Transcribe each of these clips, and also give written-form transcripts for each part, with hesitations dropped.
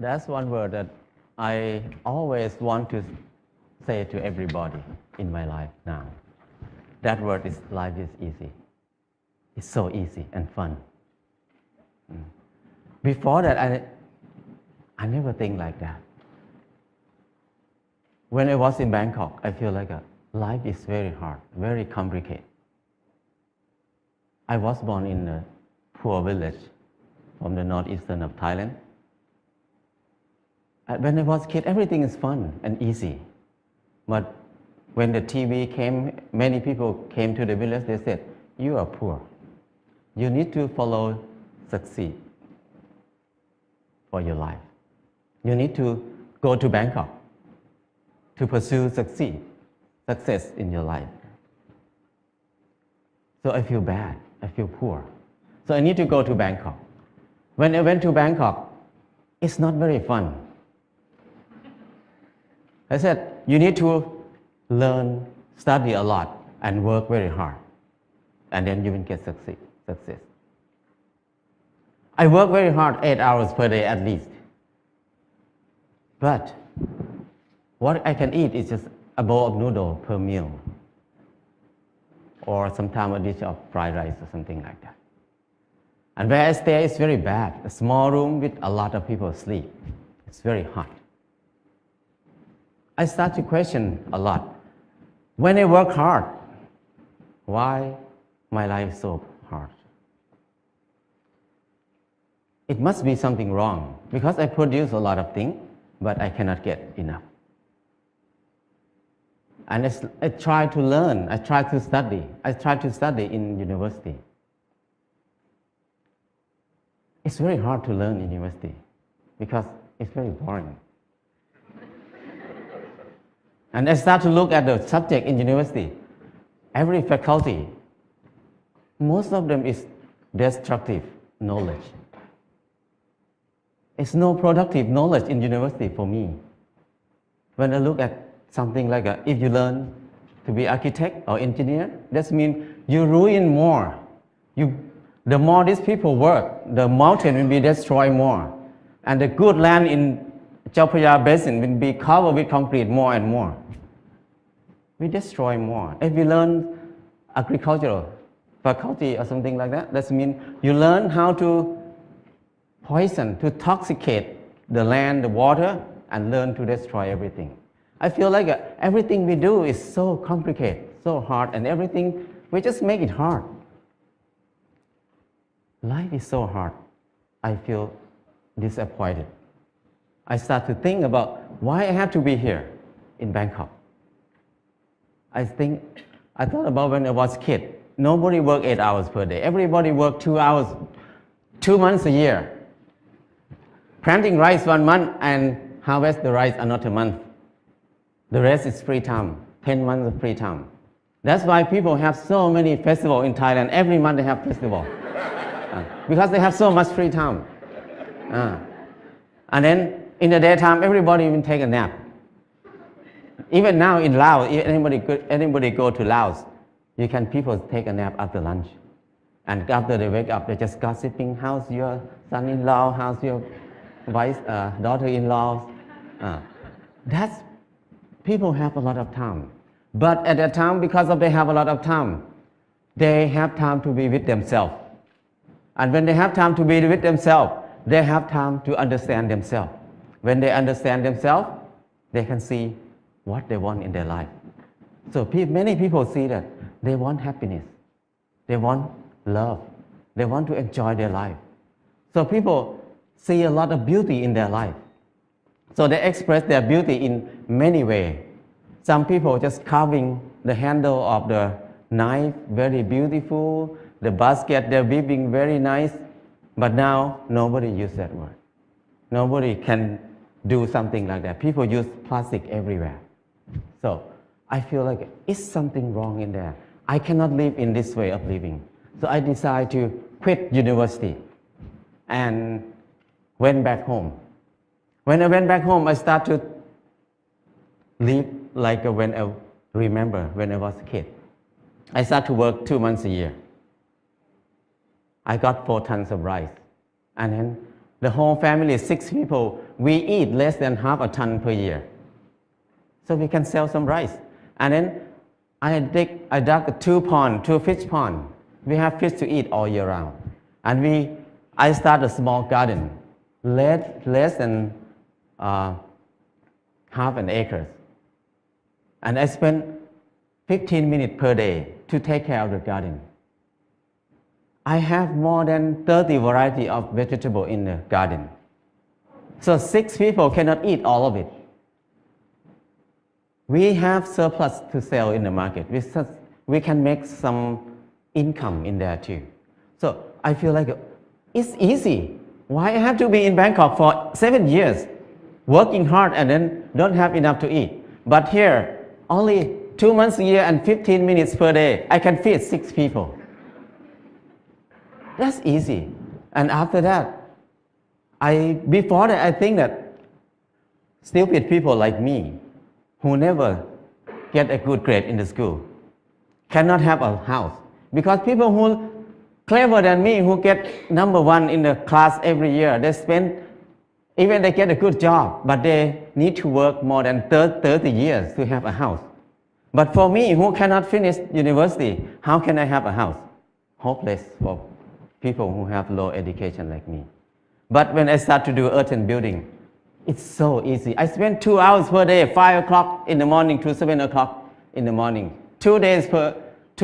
That's one word that I always want to say to everybody in my life now. That word is life is easy. It's so easy and fun. Before that, I never think like that. When I was in Bangkok, I feel like life is very hard, very complicated. I was born in a poor village from the northeastern of Thailand. When I was a kid, everything is fun and easy. But when the TV came, many people came to the village, they said, you are poor. You need to follow succeed for your life. You need to go to Bangkok to pursue success in your life. So I feel bad, I feel poor. So I need to go to Bangkok. When I went to Bangkok, it's not very fun. I said, you need to learn, study a lot, and work very hard. And then you will get success. I work very hard, 8 hours per day at least. But what I can eat is just a bowl of noodle per meal. Or sometimes a dish of fried rice or something like that. And where I stay is very bad. A small room with a lot of people sleep. It's very hot. I start to question a lot. When I work hard, why my life is so hard? It must be something wrong because I produce a lot of things, but I cannot get enough. And I try to learn, I try to study. I try to study in university. It's very hard to learn in university because it's very boring. And I start to look at the subject in university. Every faculty, most of them is destructive knowledge. It's no productive knowledge in university for me. When I look at something like if you learn to be architect or engineer, that means you ruin more. The more these people work, the mountain will be destroyed more. And the good land in Chao Phraya Basin will be covered with concrete more and more. We destroy more. If we learn agricultural faculty or something like that, that means you learn how to poison, to toxicate the land, the water, and learn to destroy everything. I feel like everything we do is so complicated, so hard, and everything, we just make it hard. Life is so hard. I feel disappointed. I start to think about why I have to be here in Bangkok. I thought about when I was a kid. Nobody worked 8 hours per day. Everybody worked 2 hours, 2 months a year. Planting rice 1 month and harvest the rice another month. The rest is free time, 10 months of free time. That's why people have so many festivals in Thailand. Every month they have festival. Because they have so much free time. And then in the daytime, everybody will take a nap. Even now in Laos, if anybody go to Laos, people take a nap after lunch. And after they wake up, they're just gossiping, how's your son-in-law, how's your daughter-in-law. People have a lot of time. But at that time, because they have a lot of time, they have time to be with themselves. And when they have time to be with themselves, they have time to understand themselves. When they understand themselves, they can see what they want in their life. So many people see that they want happiness. They want love. They want to enjoy their life. So people see a lot of beauty in their life. So they express their beauty in many ways. Some people just carving the handle of the knife, very beautiful. The basket, they're weaving very nice. But now, nobody uses that word. Nobody can do something like that. People use plastic everywhere. So I feel like it's something wrong in there. I cannot live in this way of living. So I decided to quit university and went back home. When I went back home, I started to live like when I remember when I was a kid. I started to work 2 months a year. I got 4 tons of rice. And then the whole family, 6 people, we eat less than half a ton per year. So we can sell some rice. And then I dug 2 fish pond. We have fish to eat all year round. And I started a small garden, less than half an acre. And I spent 15 minutes per day to take care of the garden. I have more than 30 varieties of vegetables in the garden. So 6 people cannot eat all of it. We have surplus to sell in the market. We can make some income in there too. So I feel like it's easy. Why I have to be in Bangkok for 7 years, working hard and then don't have enough to eat? But here, only 2 months a year and 15 minutes per day, I can feed 6 people. That's easy. And after that, before that, I think that stupid people like me, who never get a good grade in the school, cannot have a house. Because people who clever than me, who get number 1 in the class every year, even they get a good job, but they need to work more than 30 years to have a house. But for me, who cannot finish university, how can I have a house? Hopeless for people who have low education like me. But when I start to do earth and building, it's so easy. I spend 2 hours per day, 5 o'clock in the morning to 7 o'clock in the morning. 2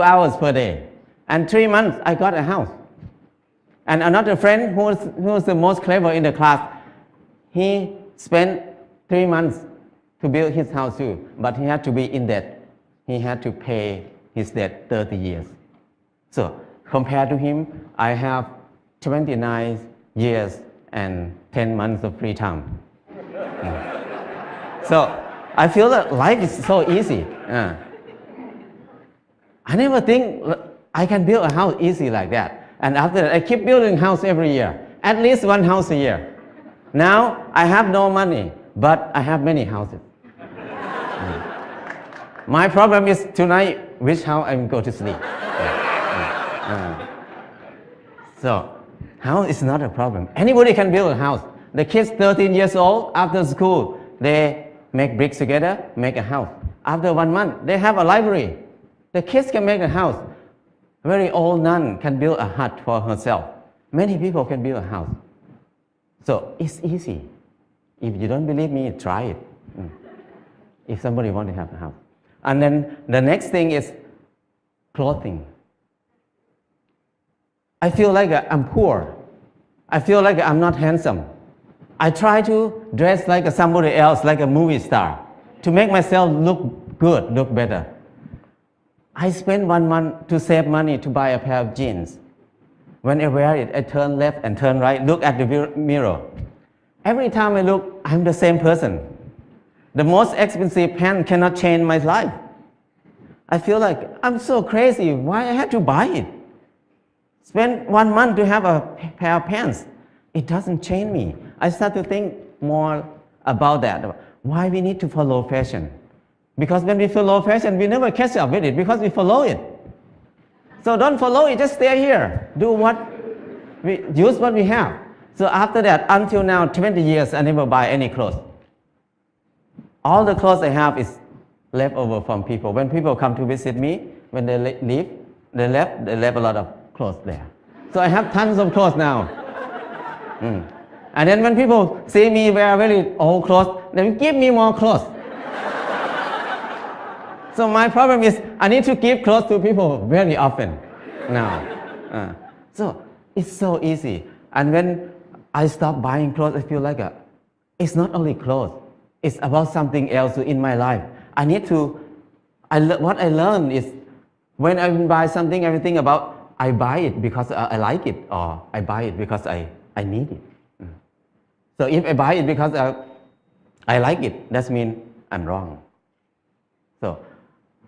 hours per day. And 3 months, I got a house. And another friend who was the most clever in the class, he spent 3 months to build his house too, but he had to be in debt. He had to pay his debt 30 years. So compared to him, I have 29 years and 10 months of free time. So I feel that life is so easy. I never think I can build a house easy like that. And after that, I keep building house every year, at least 1 house a year. Now I have no money, but I have many houses. My problem is tonight, which house I'm going to sleep. So house is not a problem. Anybody can build a house. The kids 13 years old, after school, they make bricks together, make a house. After 1 month, they have a library. The kids can make a house. A very old nun can build a hut for herself. Many people can build a house. So it's easy. If you don't believe me, try it. If somebody wants to have a house. And then the next thing is clothing. I feel like I'm poor. I feel like I'm not handsome. I try to dress like somebody else, like a movie star, to make myself look good, look better. I spend 1 month to save money to buy a pair of jeans. When I wear it, I turn left and turn right, look at the mirror. Every time I look, I'm the same person. The most expensive pants cannot change my life. I feel like I'm so crazy. Why I have to buy it? Spend 1 month to have a pair of pants. It doesn't change me. I start to think more about that. Why we need to follow fashion? Because when we follow fashion, we never catch up with it because we follow it. So don't follow it, just stay here. Use what we have. So after that, until now, 20 years, I never buy any clothes. All the clothes I have is left over from people. When people come to visit me, when they leave, they left a lot of clothes there. So I have tons of clothes now. And then when people see me wear very old clothes, they give me more clothes. So my problem is I need to give clothes to people very often now. So it's so easy. And when I stop buying clothes, I feel like it's not only clothes. It's about something else in my life. What I learned is when I buy something, everything about I buy it because I like it, or I buy it because I need it. So if I buy it because I like it, that means I'm wrong. So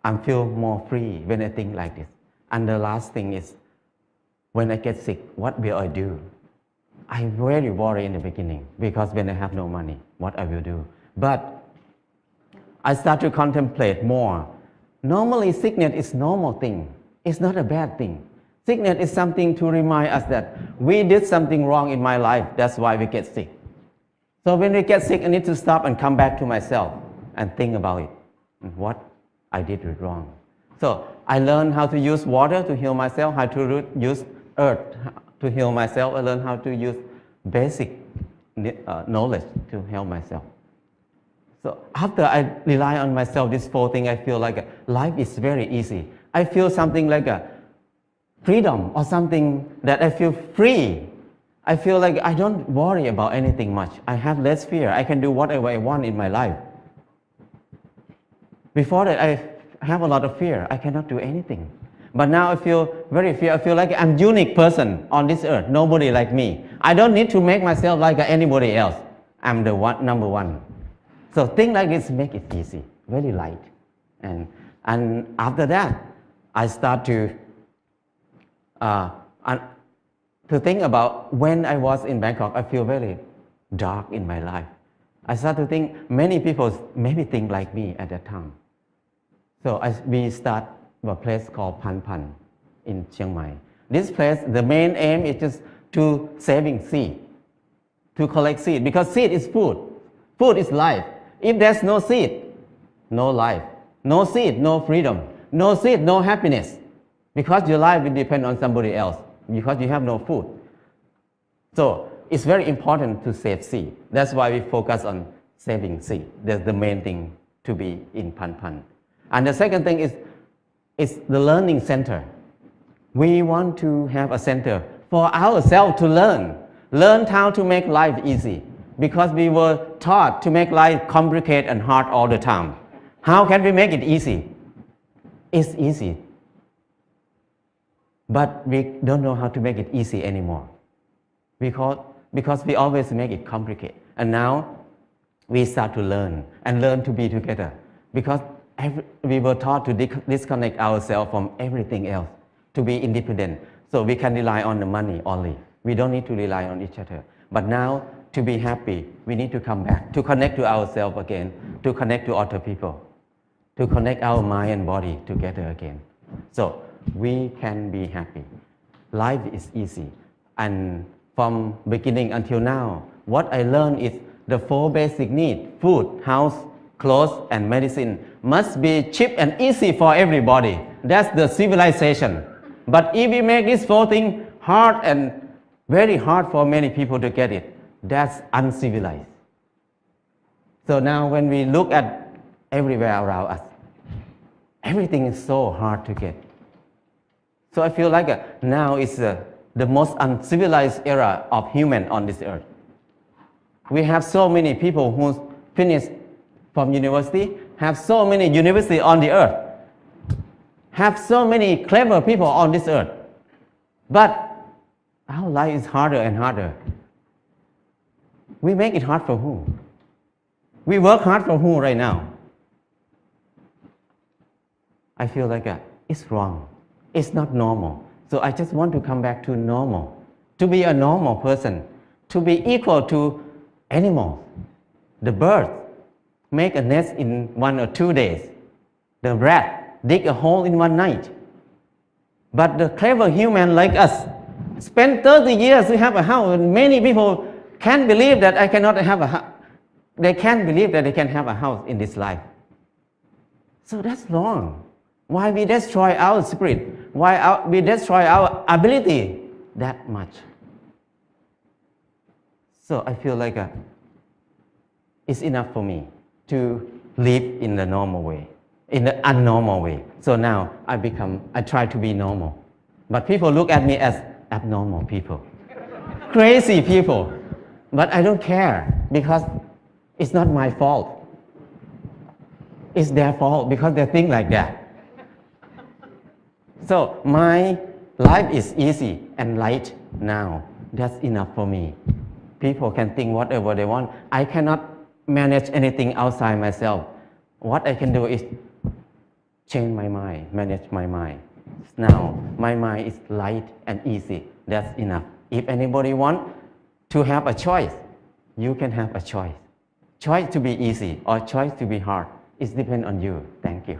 I feel more free when I think like this. And the last thing is, when I get sick, what will I do? I really worry in the beginning because when I have no money, what I will do. But I start to contemplate more. Normally, sickness is a normal thing. It's not a bad thing. Sickness is something to remind us that we did something wrong in my life. That's why we get sick. So when we get sick, I need to stop and come back to myself and think about it, what I did wrong. So I learned how to use water to heal myself, how to use earth to heal myself. I learned how to use basic knowledge to help myself. So after I rely on myself, these 4 things, I feel like life is very easy. I feel something like a freedom or something that I feel free. I feel like I don't worry about anything much. I have less fear. I can do whatever I want in my life. Before that, I have a lot of fear. I cannot do anything. But now I feel very fear. I feel like I'm a unique person on this earth. Nobody like me. I don't need to make myself like anybody else. I'm the number one. So things like this make it easy, very light. And after that, I start to think about when I was in Bangkok, I feel very dark in my life. I start to think many people maybe think like me at that time. So we start a place called Pan Pan in Chiang Mai. This place, the main aim is just to saving seed, to collect seed, because seed is food. Food is life. If there's no seed, no life. No seed, no freedom. No seed, no happiness. Because your life will depend on somebody else, because you have no food. So it's very important to save seed. That's why we focus on saving seed. That's the main thing to be in Pan Pan. And the second thing is the learning center. We want to have a center for ourselves to learn how to make life easy, because we were taught to make life complicated and hard all the time. How can we make it easy? It's easy, but we don't know how to make it easy anymore, because we always make it complicated. And now we start to learn to be together, because we were taught to disconnect ourselves from everything else, to be independent. So we can rely on the money only. We don't need to rely on each other. But now, to be happy, we need to come back, to connect to ourselves again, to connect to other people, to connect our mind and body together again. So we can be happy. Life is easy. And from beginning until now, what I learned is the 4 basic needs, food, house, clothes, and medicine, must be cheap and easy for everybody. That's the civilization. But if we make these 4 things hard and very hard for many people to get it, that's uncivilized. So now when we look at everywhere around us, everything is so hard to get. So I feel like now is the most uncivilized era of human on this earth. We have so many people who finished from university, have so many universities on the earth, have so many clever people on this earth. But our life is harder and harder. We make it hard for who? We work hard for who right now? I feel like it's wrong. It's not normal. So I just want to come back to normal, to be a normal person, to be equal to animals. The bird make a nest in 1 or 2 days. The rat dig a hole in 1 night. But the clever human like us spend 30 years to have a house, and many people can't believe that I cannot have a house. They can't believe that they can have a house in this life. So that's wrong. Why we destroy our spirit? Why we destroy our ability that much? So I feel like it's enough for me to live in the normal way, in the unnormal way. So now I try to be normal. But people look at me as abnormal people, crazy people. But I don't care, because it's not my fault. It's their fault, because they think like that. So my life is easy and light now. That's enough for me. People can think whatever they want. I cannot manage anything outside myself. What I can do is change my mind, manage my mind. Now my mind is light and easy. That's enough. If anybody wants to have a choice, you can have a choice. Choice to be easy or choice to be hard. It depends on you. Thank you.